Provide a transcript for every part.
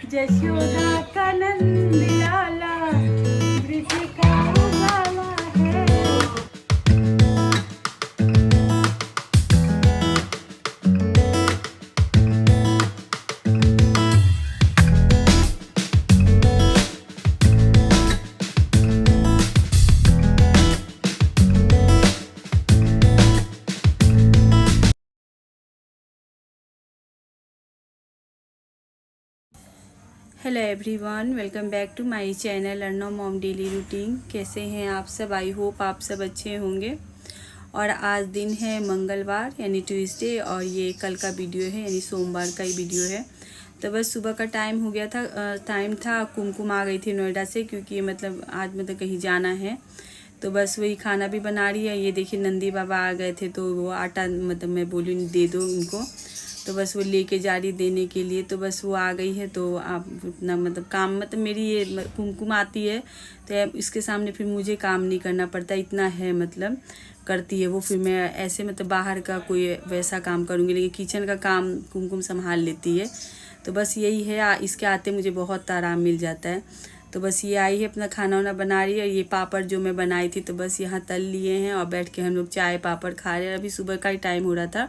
जशोदा का नंद लाला ब्रज का उजाला है। Hello everyone, welcome back to my channel Arnav mom daily routine. कैसे हैं आप सब? आई होप आप सब अच्छे होंगे। और आज दिन है मंगलवार यानी ट्यूसडे, और ये कल का वीडियो है यानी सोमवार का ही वीडियो है। तो बस सुबह का टाइम हो गया था, टाइम था। कुमकुम आ गई थी नोएडा से, क्योंकि मतलब आज मतलब कहीं जाना है। तो बस वही खाना भी बना रही है। ये देखिए नंदी बाबा आ गए थे, तो वो आटा मतलब मैं बोली दे दो उनको, तो बस वो लेके जा रही देने के लिए। तो बस वो आ गई है, तो आप अपना मतलब काम मतलब मेरी ये कुमकुम आती है तो इसके सामने फिर मुझे काम नहीं करना पड़ता, इतना है मतलब करती है वो। फिर मैं ऐसे मतलब बाहर का कोई वैसा काम करूँगी, लेकिन किचन का काम कुमकुम संभाल लेती है। तो बस यही है, इसके आते मुझे बहुत आराम मिल जाता है। तो बस ये आई है, अपना खाना वाना बना रही है। ये पापड़ जो मैं बनाई थी तो बस यहाँ तल लिए हैं, और बैठ के हम लोग चाय पापड़ खा रहे हैं। अभी सुबह का ही टाइम हो रहा था,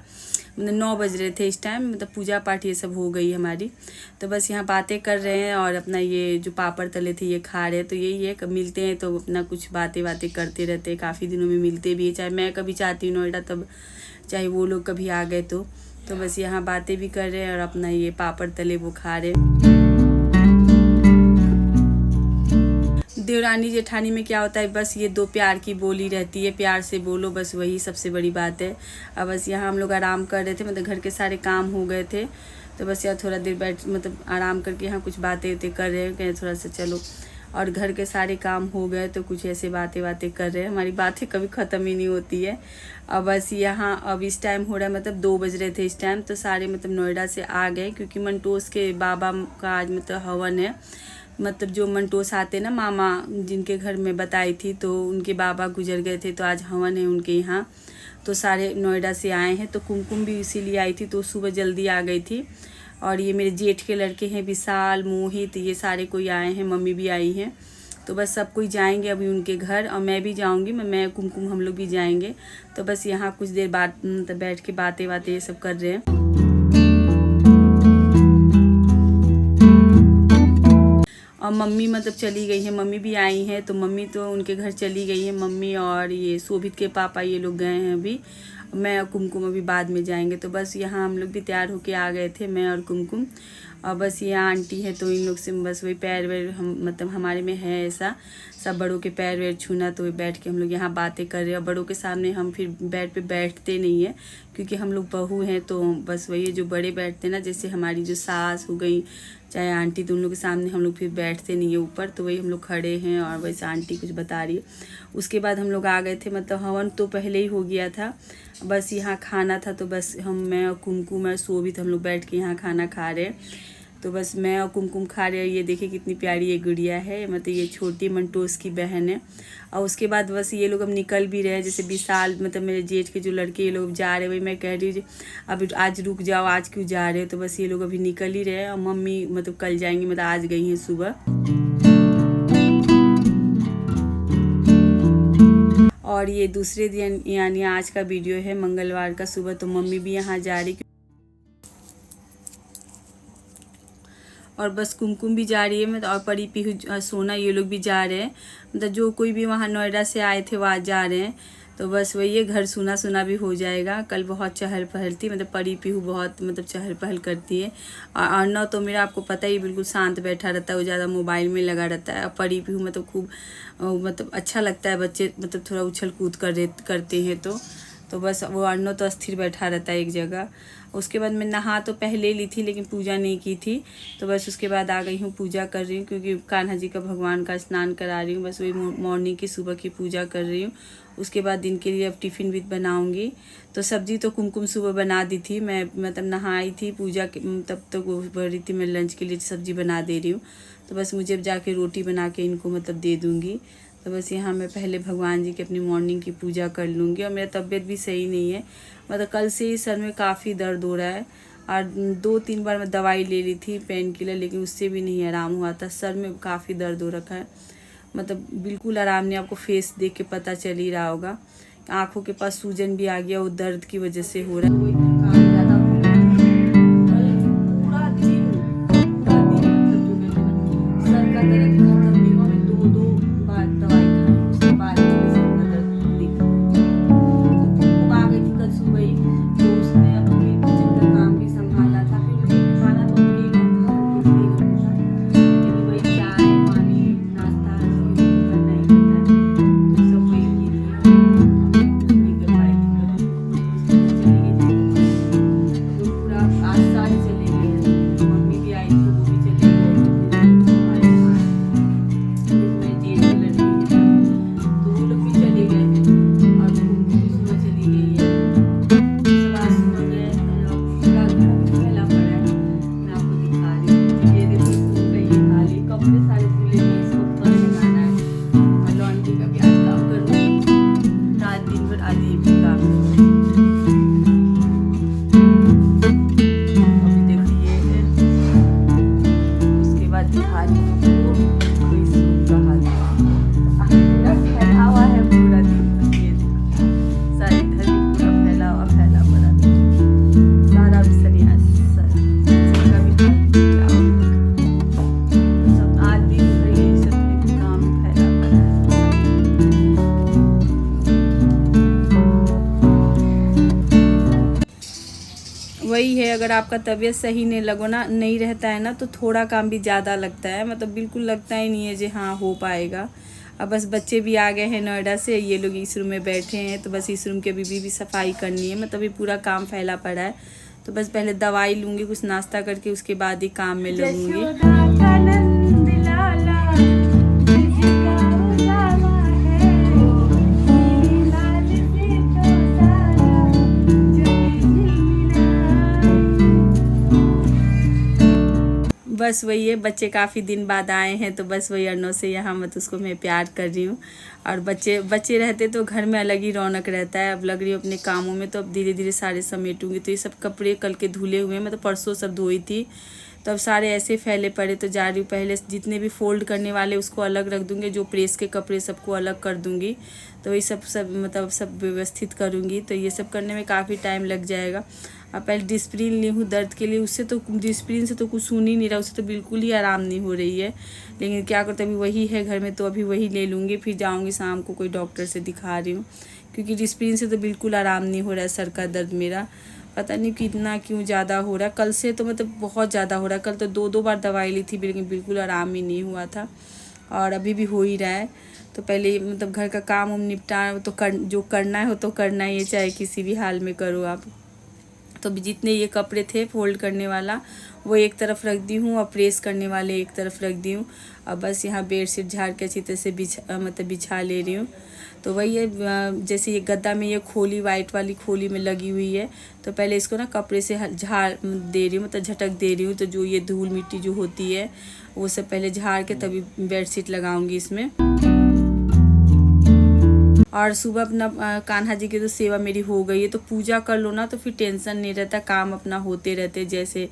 मतलब 9 बज रहे थे इस टाइम, मतलब पूजा पाठ ये सब हो गई हमारी। तो बस यहाँ बातें कर रहे हैं, और अपना ये जो पापड़ तले थे ये खा रहे हैं। तो यही है, कब मिलते हैं तो अपना कुछ बातें करते रहते हैं। काफ़ी दिनों में मिलते भी है, चाहे मैं कभी चाहती हूँ नोएडा तब, चाहे वो लोग कभी आ गए तो बस यहाँ बातें भी कर रहे हैं, और अपना ये पापड़ तले वो खा रहे हैं। देवरानी जेठानी में क्या होता है, बस ये दो प्यार की बोली रहती है, प्यार से बोलो, बस वही सबसे बड़ी बात है। अब बस यहाँ हम लोग आराम कर रहे थे, मतलब घर के सारे काम हो गए थे। तो बस यहाँ थोड़ा देर बैठ मतलब आराम करके यहाँ कुछ बातें कर रहे हैं, कहें थोड़ा सा चलो। और घर के सारे काम हो गए तो कुछ ऐसे बातें कर रहे हैं। हमारी बातें कभी ख़त्म ही नहीं होती है। अब बस यहाँ अब इस टाइम हो रहा है, मतलब 2 बज रहे थे इस टाइम, तो सारे मतलब नोएडा से आ गए, क्योंकि मंटोस के बाबा का आज मतलब हवन है। मतलब जो मंटोस आते ना मामा, जिनके घर में बताई थी, तो उनके बाबा गुजर गए थे, तो आज हवन है उनके यहाँ। तो सारे नोएडा से आए हैं। तो कुमकुम भी इसीलिए आई थी, तो सुबह जल्दी आ गई थी। और ये मेरे जेठ के लड़के हैं, विशाल, मोहित, ये सारे कोई आए हैं, मम्मी भी आई हैं। तो बस सब कोई जाएंगे अभी उनके घर, और मैं भी जाऊंगी, मैं कुमकुम हम लोग भी जाएंगे। तो बस यहाँ कुछ देर बाद बैठ के बातें ये सब कर रहे हैं। और मम्मी मतलब चली गई है, मम्मी भी आई हैं, तो मम्मी तो उनके घर चली गई है। मम्मी और ये शोभित के पापा ये लोग गए हैं अभी। मैं और कुमकुम अभी बाद में जाएंगे। तो बस यहाँ हम लोग भी तैयार होके आ गए थे, मैं और कुमकुम। और बस ये आंटी है, तो इन लोग से बस वही पैर वैर हम मतलब हमारे में है ऐसा, सब बड़ों के पैर वैर छूना। तो बैठ के हम लोग यहाँ बातें कर रहे हैं। और बड़ों के सामने हम फिर बेड पे बैठते नहीं है, क्योंकि हम लोग बहू हैं। तो बस वही जो बड़े बैठते ना, जैसे हमारी जो सास हो गई चाहे आंटी, तो उन लोग के सामने हम लोग फिर बैठते नहीं है ऊपर। तो वही हम लोग खड़े हैं, और वैसे आंटी कुछ बता रही है। उसके बाद हम लोग आ गए थे, मतलब हवन तो पहले ही हो गया था, बस यहाँ खाना था। तो बस मैं और कुमकुम और शोभित हम लोग बैठ के यहाँ खाना खा रहे हैं। तो बस मैं और कुमकुम खा रहे हैं। ये देखिए कितनी प्यारी ये गुड़िया है, मतलब ये छोटी मंटोस की बहन है। और उसके बाद बस ये लोग अब निकल भी रहे हैं, जैसे विशाल मतलब मेरे जेठ के जो लड़के ये लोग जा रहे हैं। वही मैं कह रही हूँ अब आज रुक जाओ, आज क्यों जा रहे हो। तो बस ये लोग अभी निकल ही रहे हैं, और मम्मी मतलब कल जाएंगी, मतलब आज गई हैं सुबह। और ये दूसरे दिन यानी आज का वीडियो है मंगलवार का सुबह। तो मम्मी भी यहाँ जा रही, और बस कुमकुम भी जा रही है, मतलब और परी पीहू सोना ये लोग भी जा रहे हैं। मतलब जो कोई भी वहाँ नोएडा से आए थे वो आज जा रहे हैं। तो बस वही है, घर सुना सुना भी हो जाएगा। कल बहुत चहल पहल थी, मतलब परी पीहू बहुत मतलब चहल पहल करती है। और अर्नव तो मेरा आपको पता ही बिल्कुल शांत बैठा रहता है, वो ज़्यादा मोबाइल में लगा रहता है। और परी पीहू मतलब खूब मतलब अच्छा लगता है, बच्चे मतलब थोड़ा उछल कूद करते हैं। तो बस वो अर्नव तो अस्थिर बैठा रहता है एक जगह। उसके बाद मैं नहा तो पहले ली थी, लेकिन पूजा नहीं की थी। तो बस उसके बाद आ गई हूँ, पूजा कर रही हूँ, क्योंकि कान्हा जी का भगवान का स्नान करा रही हूँ। बस वही मॉर्निंग की सुबह की पूजा कर रही हूँ। उसके बाद दिन के लिए अब टिफ़िन भी बनाऊँगी। तो सब्ज़ी तो कुमकुम सुबह बना दी थी, मैं मतलब नहाई थी पूजा के तब तक वो बोल रही थी मैं लंच के लिए सब्ज़ी बना दे रही हूँ। तो बस मुझे अब जाके रोटी बना के इनको मतलब दे दूँगी। तो बस यहाँ मैं पहले भगवान जी की अपनी मॉर्निंग की पूजा कर लूँगी। और मेरा तबीयत भी सही नहीं है, मतलब कल से ही सर में काफ़ी दर्द हो रहा है। और 2-3 बार मैं दवाई ले ली थी पेन किलर, लेकिन उससे भी नहीं आराम हुआ था। सर में काफ़ी दर्द हो रखा है, मतलब बिल्कुल आराम नहीं। आपको फेस देख के पता चल ही रहा होगा। आँखों के पास सूजन भी आ गया, वो दर्द की वजह से हो रहा है। काम ज़्यादा हो रहा है, पूरा दिन मतलब जो कहते हैं ना, सर का दर्द खत्म नहीं हुआ। मैं 2-2 बार दवाई खाई, उसके बाद मेरे सर का दर्द दिखा। तो आ गई थी कल सुबह ही, तो उसने अपने किचन का काम भी संभाला था। फिर मुझे खाना तो अकेले करना था, लेकिन वही चाय पानी नाश्ता ये करना ही पड़ता है, तो सब वही की थी। कुछ नहीं कर पाई थी चली गई थी। तो पूरा आज सारे चले गए हैं, मम्मी भी आई थी, वो भी चले गए। हमारे यहाँ मैं जेल में लड़की थी, तो वो लोग भी चले गए हैं, और भी सुबह चली गई है। सब आज सुबह गए, पूरा घर फैला पड़ा है। मैं आपको दिखा रही हूँ, ये देखो इसमें ये खाली कपड़े सारे धुले हैं, इसको ऊपर लगाना है, और लॉन्ड्री का भी आज काम करूँगी। रात दिन भर आज ये भी काम करूँगी। अभी देखो ये है, उसके बाद दिखा रही हूँ आपको इस रूम का हाल। पूरा फैला हुआ है पूरा दिन, ये देखो सारे इधर भी पूरा फैला पड़ा है। सारा बिस्तर यहाँ का भी क्या होगा। सब आज भी ये सब में काम फैला पड़ा है। वही है, अगर आपका तबीयत सही नहीं रहता है ना, तो थोड़ा काम भी ज़्यादा लगता है, मतलब बिल्कुल लगता ही नहीं है जी हाँ हो पाएगा। अब बस बच्चे भी आ गए हैं नोएडा से, ये लोग इस रूम में बैठे हैं, तो बस इस रूम के भी सफाई करनी है। मतलब ये पूरा काम फैला पड़ा है, तो बस पहले दवाई लूँगी, कुछ नाश्ता करके उसके बाद ही काम में लगूंगी। बस वही है, बच्चे काफ़ी दिन बाद आए हैं, तो बस वही अर्नव से यहाँ मत उसको मैं प्यार कर रही हूँ। और बच्चे रहते तो घर में अलग ही रौनक रहता है। अब लग रही हूँ अपने कामों में, तो अब धीरे धीरे सारे समेटूंगी। तो ये सब कपड़े कल के धुले हुए हैं, मतलब परसों सब धोई थी, तो अब सारे ऐसे फैले पड़े। तो जा रही हूँ, पहले जितने भी फोल्ड करने वाले उसको अलग रख दूँगी, जो प्रेस के कपड़े सबको अलग कर दूँगी। तो ये सब मतलब सब व्यवस्थित करूँगी। तो ये सब करने में काफ़ी टाइम लग जाएगा। अब पहले डिस्प्रिन ली हूँ दर्द के लिए, उससे तो डिस्प्रिन से तो कुछ सुन ही नहीं रहा, उससे तो बिल्कुल ही आराम नहीं हो रही है। लेकिन क्या करते, अभी वही है घर में, तो अभी वही ले लूँगी। फिर जाऊँगी शाम को, कोई डॉक्टर से दिखा रही हूँ, क्योंकि डिस्प्रिन से तो बिल्कुल आराम नहीं हो रहा है। सर का दर्द मेरा पता नहीं कितना क्यों ज़्यादा हो रहा है। कल से तो मतलब बहुत ज़्यादा हो रहा है। कल तो 2-2 बार दवाई ली थी, लेकिन बिल्कुल आराम ही नहीं हुआ था, और अभी भी हो ही रहा है। तो पहले मतलब घर का काम निपटा, तो जो करना है वो तो करना ही है, चाहे किसी भी हाल में करो आप। तो जितने ये कपड़े थे फोल्ड करने वाला, वो एक तरफ रख दी हूँ, और प्रेस करने वाले एक तरफ रख दी हूँ। अब बस यहाँ बेडशीट झाड़ के अच्छी तरह से बिछा ले रही हूँ। तो वही है, जैसे ये गद्दा में ये खोली वाइट वाली खोली में लगी हुई है, तो पहले इसको ना कपड़े से झाड़ दे रही हूँ, मतलब झटक दे रही हूँ। तो जो ये धूल मिट्टी जो होती है वो सब पहले झाड़ के तभी बेडशीट लगाऊंगी इसमें। और सुबह अपना कान्हा जी की तो सेवा मेरी हो गई है, तो पूजा कर लो ना, तो फिर टेंशन नहीं रहता, काम अपना होते रहते। जैसे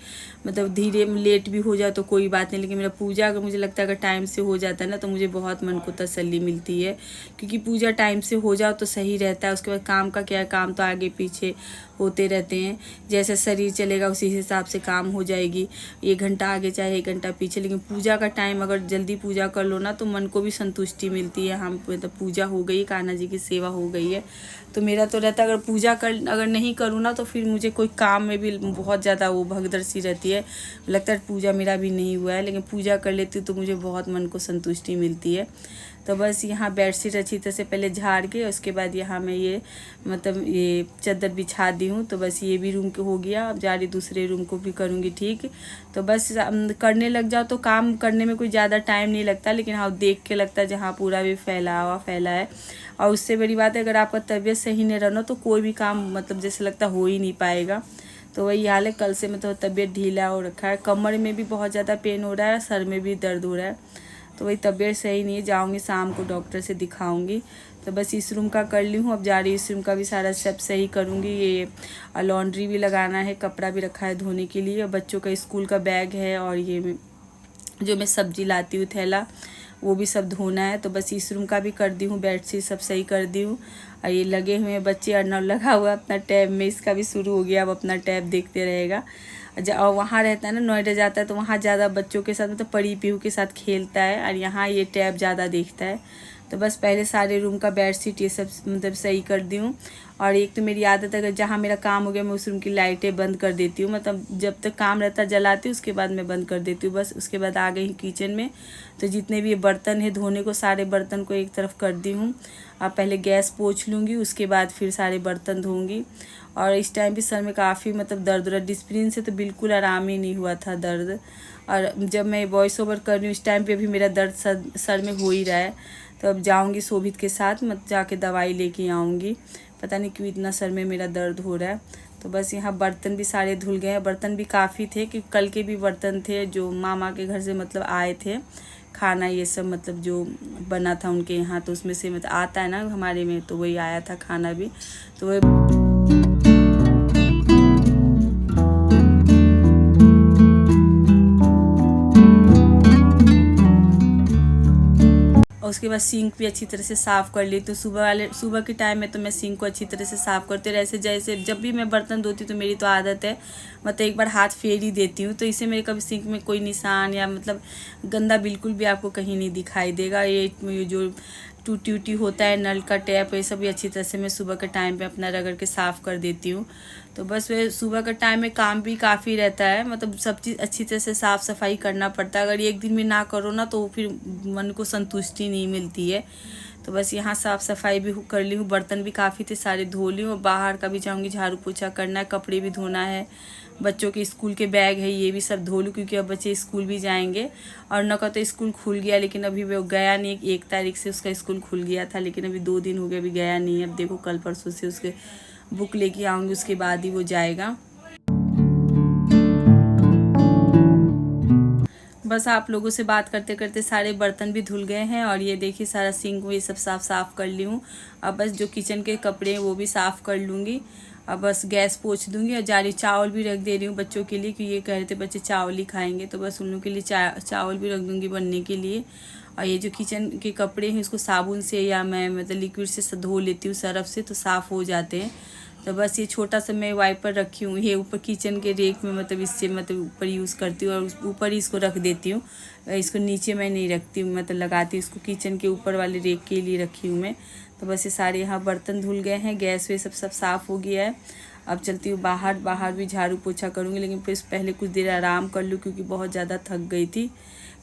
मतलब धीरे लेट भी हो जाए तो कोई बात नहीं, लेकिन मेरा पूजा अगर मुझे लगता है अगर टाइम से हो जाता है ना, तो मुझे बहुत मन को तसल्ली मिलती है। क्योंकि पूजा टाइम से हो जाओ तो सही रहता है। उसके बाद काम का क्या है, काम तो आगे पीछे होते रहते हैं, जैसे शरीर चलेगा उसी हिसाब से काम हो जाएगी। 1 घंटा आगे चाहे 1 घंटा पीछे, लेकिन पूजा का टाइम अगर जल्दी पूजा कर लो ना, तो मन को भी संतुष्टि मिलती है। हम मतलब पूजा हो गई, कान्हा जी की सेवा हो गई है। तो मेरा तो रहता है अगर नहीं करूँ ना, तो फिर मुझे कोई काम में भी बहुत ज़्यादा वो भगदड़ सी रहती है, लगता है पूजा मेरा भी नहीं हुआ है। लेकिन पूजा कर लेती हूँ तो मुझे बहुत मन को संतुष्टि मिलती है। तो बस यहाँ बेडशीट अच्छी तरह से पहले झाड़ के, उसके बाद यहाँ मैं ये मतलब ये चादर बिछा दी हूँ। तो बस ये भी रूम के हो गया। अब जा रही दूसरे रूम को भी करूँगी ठीक। तो बस करने लग जाओ तो काम करने में कोई ज़्यादा टाइम नहीं लगता, लेकिन हाँ देख के लगता है जहाँ पूरा भी फैला है। और उससे बड़ी बात है, अगर आपका तबीयत सही नहीं रहना तो कोई भी काम मतलब जैसे लगता हो ही नहीं पाएगा। तो वही हाल है, कल से मतलब तबीयत ढीला हो रखा है, कमर में भी बहुत ज़्यादा पेन हो रहा है, सर में भी दर्द हो रहा है। तो वही तबीयत सही नहीं है, जाऊँगी शाम को डॉक्टर से दिखाऊँगी। तो बस इस रूम का कर ली हूँ। अब जा रही हूँ इस रूम का भी सारा सब सही करूँगी। ये लॉन्ड्री भी लगाना है, कपड़ा भी रखा है धोने के लिए, बच्चों का स्कूल का बैग है, और ये जो मैं सब्जी लाती हूँ थैला, वो भी सब धोना है। तो बस इस रूम का भी कर दी हूँ, बेडशीट सब सही कर दी हूँ। और ये लगे हुए हैं बच्चे, अर्नव लगा हुआ अपना टैब में, इसका भी शुरू हो गया, अब अपना टैब देखते रहेगा। और वहाँ रहता है ना, नोएडा जाता है तो वहाँ ज़्यादा बच्चों के साथ मतलब परी पीहू के साथ खेलता है, और यहाँ ये टैब ज़्यादा देखता है। तो बस पहले सारे रूम का बेडशीट ये सब मतलब सही कर दी हूँ। और एक तो मेरी आदत है, अगर जहाँ मेरा काम हो गया मैं उस रूम की लाइटें बंद कर देती हूँ, मतलब जब तक काम रहता है जलाती हूँ, उसके बाद मैं बंद कर देती हूँ। बस उसके बाद आ गई किचन में, तो जितने भी ये बर्तन है धोने को, सारे बर्तन को एक तरफ कर दी हूँ। अब पहले गैस पोंछ लूँगी, उसके बाद फिर सारे बर्तन धोऊँगी। और इस टाइम भी सर में काफ़ी मतलब दर्द हो रहा है, डिस्प्रिन से तो बिल्कुल आराम ही नहीं हुआ था दर्द। और जब मैं वॉइस ओवर कर रही हूँ इस टाइम पे भी मेरा दर्द सर में हो ही रहा है। तो अब जाऊँगी शोभित के साथ, मत जाके दवाई लेके आऊँगी, पता नहीं क्यों इतना सर में मेरा दर्द हो रहा है। तो बस यहाँ बर्तन भी सारे धुल गए हैं, बर्तन भी काफ़ी थे कि कल के भी बर्तन थे जो मामा के घर से मतलब आए थे, खाना ये सब मतलब जो बना था उनके यहाँ, तो उसमें से मतलब आता है ना हमारे में, तो वही आया था खाना भी, तो वही। और उसके बाद सिंक भी अच्छी तरह से साफ़ कर ली। तो सुबह के टाइम में तो मैं सिंक को अच्छी तरह से साफ़ करती हूँ। ऐसे जैसे जब भी मैं बर्तन धोती हूँ तो मेरी तो आदत है मतलब एक बार हाथ फेर ही देती हूँ, तो इससे मेरे कभी सिंक में कोई निशान या मतलब गंदा बिल्कुल भी आपको कहीं नहीं दिखाई देगा। ये जो टूटी उटी होता है नल का टैप, ये सब भी अच्छी तरह से मैं सुबह के टाइम पे अपना रगड़ के साफ़ कर देती हूँ। तो बस वे सुबह का टाइम में काम भी काफ़ी रहता है, मतलब सब चीज़ अच्छी तरह से साफ़ सफाई करना पड़ता है। अगर एक दिन में ना करो ना तो फिर मन को संतुष्टि नहीं मिलती है। तो बस यहाँ साफ़ सफाई भी कर ली हूँ, बर्तन भी काफ़ी थे सारे धो ली हूँ। बाहर का भी जाऊँगी, झाड़ू पोछा करना है, कपड़े भी धोना है, बच्चों के स्कूल के बैग है ये भी सब धो लूँ, क्योंकि अब बच्चे स्कूल भी जाएंगे। और न का तो स्कूल खुल गया, लेकिन अभी वो गया नहीं। 1 तारीख से उसका स्कूल खुल गया था, लेकिन अभी 2 दिन हो गए अभी गया नहीं है। अब देखो कल परसों से उसके बुक लेके आऊँगी, उसके बाद ही वो जाएगा। बस आप लोगों से बात करते करते सारे बर्तन भी धुल गए हैं, और ये देखिए सारा सिंक ये सब साफ़ कर ली हूँ। अब बस जो किचन के कपड़े हैं वो भी साफ़ कर लूँगी। अब बस गैस पोंछ दूँगी, और जा रही चावल भी रख दे रही हूँ बच्चों के लिए, क्योंकि ये कह रहे थे बच्चे चावल ही खाएंगे, तो बस उन लोगों के लिए चावल भी रख दूँगी बनने के लिए। और ये जो किचन के कपड़े हैं इसको साबुन से या मैं मतलब लिक्विड से धो लेती हूँ सर्फ से, तो साफ़ हो जाते हैं। तो बस ये छोटा सा मैं वाइपर रखी हूँ, ये ऊपर किचन के रेक में मतलब इससे मतलब ऊपर यूज़ करती हूँ, और ऊपर ही इसको रख देती हूँ। इसको नीचे मैं नहीं रखती हूँ, मतलब लगाती हूँ इसको किचन के ऊपर वाले रेक के लिए रखी हूँ मैं। तो बस ये सारे यहाँ बर्तन धुल गए हैं, गैस वे सब साफ़ हो गया है। अब चलती हूँ बाहर भी झाड़ू पोछा करूँगी, लेकिन फिर पहले कुछ देर आराम कर लूँ, क्योंकि बहुत ज़्यादा थक गई थी,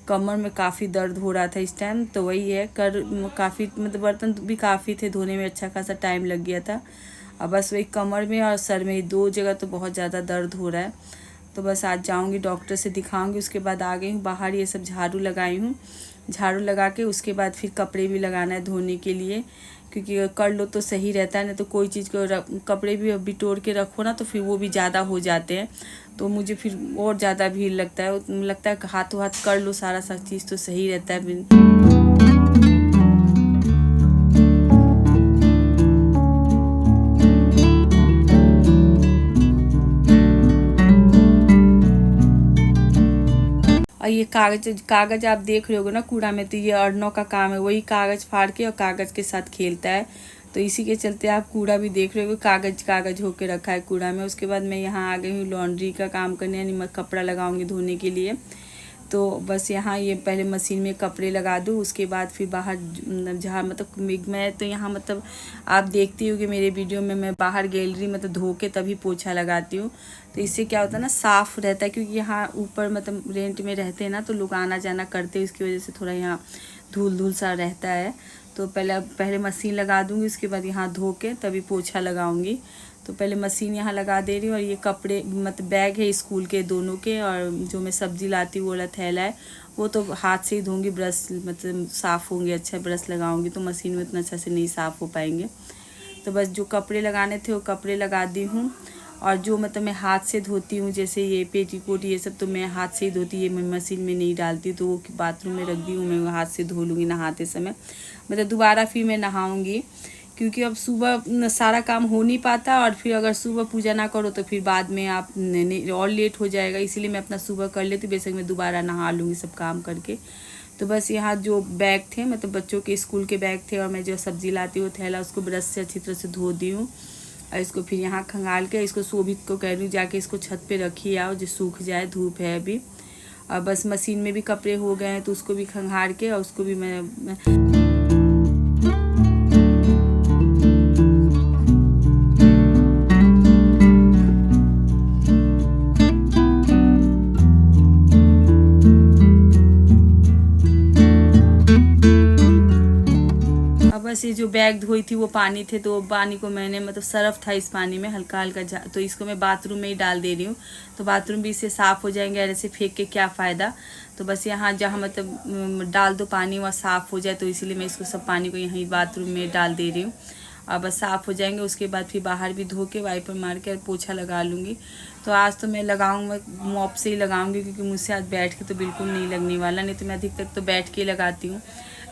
कमर में काफ़ी दर्द हो रहा था इस टाइम। तो वही है काफ़ी मतलब बर्तन भी काफ़ी थे धोने में, अच्छा खासा टाइम लग गया था। अब बस वही कमर में और सर में 2 जगह तो बहुत ज़्यादा दर्द हो रहा है। तो बस आज जाऊंगी डॉक्टर से दिखाऊंगी। उसके बाद आ गई हूँ बाहर, ये सब झाड़ू लगाई हूँ, झाड़ू लगा के उसके बाद फिर कपड़े भी लगाना है धोने के लिए, क्योंकि कर लो तो सही रहता है, नहीं तो कोई चीज़ को कपड़े भी बिटोर के रखो ना तो फिर वो भी ज़्यादा हो जाते हैं, तो मुझे फिर और ज़्यादा भीड़ लगता है हाथों हाथ कर लो सारा चीज़ तो सही रहता है। और ये कागज़ आप देख रहे होगे ना कूड़ा में, तो ये अर्नव का काम है, वही कागज़ फाड़ के और कागज़ के साथ खेलता है। तो इसी के चलते आप कूड़ा भी देख रहे हो, कागज़ होके रखा है कूड़ा में। उसके बाद मैं यहाँ आ गई हूँ लॉन्ड्री का काम करने, यानी मैं कपड़ा लगाऊंगी धोने के लिए। तो बस यहाँ ये पहले मशीन में कपड़े लगा दूँ, उसके बाद फिर बाहर जहाँ मतलब मैं तो यहाँ मतलब आप देखती हो कि मेरे वीडियो में मैं बाहर गैलरी मतलब धो के तभी पोछा लगाती हूँ। तो इससे क्या होता है ना, साफ़ रहता है, क्योंकि यहाँ ऊपर मतलब रेंट में रहते हैं ना, तो लोग आना जाना करते हैं, इसकी वजह से थोड़ा यहाँ धूल सा रहता है। तो पहले मशीन लगा दूँगी, उसके बाद यहाँ धो के तभी पोछा लगाऊँगी। तो पहले मशीन यहाँ लगा दे रही हूँ, और ये कपड़े मतलब बैग है स्कूल के दोनों के, और जो मैं सब्ज़ी लाती हूँ वो वाला थैला है, वो तो हाथ से ही धोंगी, ब्रश मतलब साफ़ होंगे, अच्छा ब्रश लगाऊंगी, तो मशीन में इतना अच्छा से नहीं साफ़ हो पाएंगे। तो बस जो कपड़े लगाने थे वो कपड़े लगा दी हूँ। और जो मतलब मैं हाथ से धोती हूँ, जैसे ये पेटीकोट ये सब तो मैं हाथ से ही धोती, ये मैं मशीन में नहीं डालती, तो वो बाथरूम में रख दी हूँ, मैं हाथ से धो लूँगी नहाते समय। मतलब दोबारा फिर मैं नहाऊँगी, क्योंकि अब सुबह सारा काम हो नहीं पाता, और फिर अगर सुबह पूजा ना करो तो फिर बाद में आप और लेट हो जाएगा। इसीलिए मैं अपना सुबह कर लेती, बेशक मैं दोबारा नहा लूँगी सब काम करके। तो बस यहाँ जो बैग थे, मतलब बच्चों के स्कूल के बैग थे, और मैं जो सब्ज़ी लाती हूँ थैला, उसको ब्रश से अच्छी तरह से धो दी हूँ। और इसको फिर यहाँ खंगाल के इसको शोभित को कह रही हूँ जाके इसको छत पे रखिए आओ, जो सूख जाए, धूप है अभी। और बस मशीन में भी कपड़े हो गए हैं तो उसको भी खंगाल के, और उसको भी मैं बस ये जो बैग धोई थी वो पानी थे, तो वो पानी को मैंने मतलब सरफ था इस पानी में हल्का हल्का, तो इसको मैं बाथरूम में ही डाल दे रही हूँ, तो बाथरूम भी इससे साफ़ हो जाएंगे। और ऐसे फेंक के क्या फ़ायदा। तो बस यहाँ जहाँ मतलब डाल दो पानी वहाँ साफ़ हो जाए, तो इसीलिए मैं इसको सब पानी को यहीं बाथरूम में डाल दे रही हूँ। और बस साफ़ हो जाएंगे, उसके बाद फिर बाहर भी धो के वाइपर मार के और पोछा लगा लूँगी। तो आज तो मैं लगाऊँगा मॉप से ही लगाऊँगी, क्योंकि मुझसे आज बैठ के तो बिल्कुल नहीं लगने वाला, नहीं तो मैं अधिकतर तो बैठ के लगाती हूँ,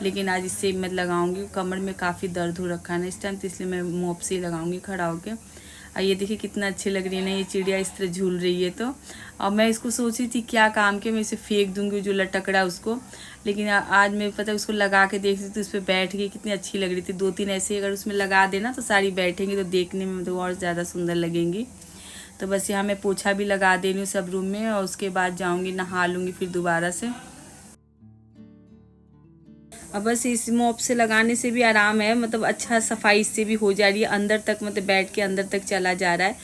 लेकिन आज इससे मैं लगाऊंगी। कमर में काफ़ी दर्द हो रखा है ना इस टाइम, तो इसलिए मैं मॉप से ही लगाऊंगी खड़ा होकर। और ये देखिए कितना अच्छी लग रही है ना, ये चिड़िया इस तरह झूल रही है। तो और मैं इसको सोची थी क्या काम के मैं इसे फेंक दूंगी जो लटक रहा उसको, लेकिन आज मैं पता उसको लगा के देख रही थी, उस पर बैठ गई, कितनी अच्छी लग रही थी। 2-3 ऐसे अगर उसमें लगा देना तो सारी बैठेंगी, तो देखने में तो और ज़्यादा सुंदर लगेंगी। तो बस यहाँ मैं पोछा भी लगा दे रही हूँ सब रूम में, और उसके बाद जाऊँगी नहा लूँगी फिर दोबारा से। अब बस इस मॉप से लगाने से भी आराम है, मतलब अच्छा सफाई इससे भी हो जा रही है, अंदर तक मतलब बैठ के अंदर तक चला जा रहा है।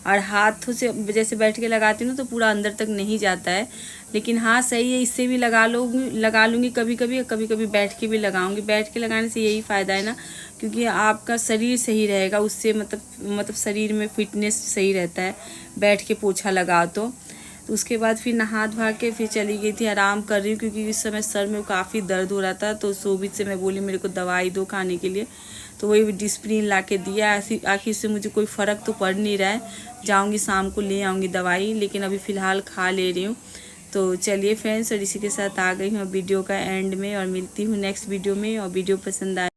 और हाथों से जैसे बैठ के लगाती हूँ तो पूरा अंदर तक नहीं जाता है, लेकिन हाँ सही है, इससे भी लगा लूँगी कभी कभी, कभी कभी बैठ के भी लगाऊंगी। बैठ के लगाने से यही फ़ायदा है ना, क्योंकि आपका शरीर सही रहेगा उससे, मतलब शरीर में फिटनेस सही रहता है बैठ के पोछा लगाओ तो उसके बाद फिर नहा धोवा के फिर चली गई थी, आराम कर रही हूँ, क्योंकि इस समय सर में काफ़ी दर्द हो रहा था। तो शोभित से मैं बोली मेरे को दवाई दो खाने के लिए, तो वही डिस्प्रिन ला के दिया। आखिर से मुझे कोई फ़र्क तो पड़ नहीं रहा है, जाऊँगी शाम को ले आऊँगी दवाई, लेकिन अभी फ़िलहाल खा ले रही हूँ। तो चलिए फ्रेंड्स, और इसी के साथ आ गई हूँ वीडियो का एंड में, और मिलती हूँ नेक्स्ट वीडियो में। और वीडियो पसंद आए